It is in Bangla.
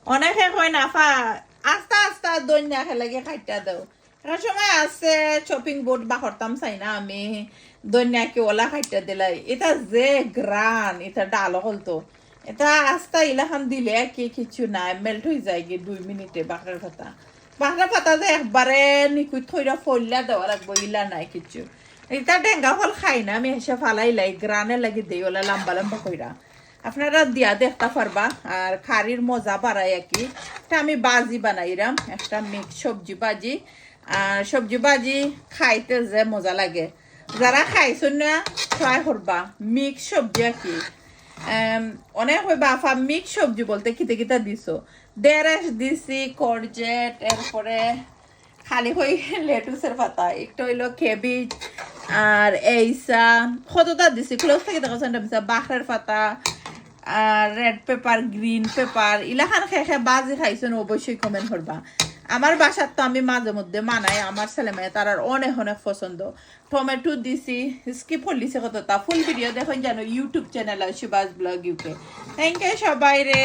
অনেকে কয় না ফা আস্তে আস্তে দৈন্য খেলাগে খাইটা দাও একটা সময় আছে শপিং বোর্ড বা করতাম চাই না আমি দৈন্যাকে ওলা খাইটা দিলাই এটা যে গ্রান এটা ডাল হলতো এটা আস্তা ইলাখান দিলে কি কিছু নাই মেল্ট হয়ে যায় কি 2 মিনিটে বাকরা পাতা যে একবারে নিকুই থইরা ফইলা দেওয়া লাগবো ইলা নাই কিছু এটা ডেঙ্গা ফল খাই না আমি এসে ফালাইলাই গ্রানে লাগি দেই ওলা লম্বা লম্বা কইরা আপনারা দিয়া দেখতে পারবা আর খারির মজা বাড়াই আর কি এটা আমি বাজি বানাইরাম একটা মিক্স সবজি বাজি আর সবজি বাজি খাইতে যে মজা লাগে যারা খাইছেন না ট্রাই করবা মিক্স সবজি আর কি অনেক হইবা আফা মিক্স সবজি বলতে খিতে খিতে দিছো দেড়েশ দিছি করজেট এরপরে খালি হই লেটুসের পাতা একটু হইলো কেবিজ আর এইসা কতটা দিছি ক্লোজ থেকে দেখাচ্ছেন বাখরের পাতা আর রেড পেপার গ্রিন পেপার ইলাখান খেয়ে খেয়ে বাজি খাইছেন অবশ্যই কমেন্ট করবা আমার বাসার তো আমি মাঝে মধ্যে মানাই আমার ছেলে মেয়ে তার অনেক অনেক পছন্দ টমেটো দিছি স্কিপ হলিছে কতটা ফুল ভিডিও দেখুন জানো YouTube channel Subhash vlog UK thank you সবাই রে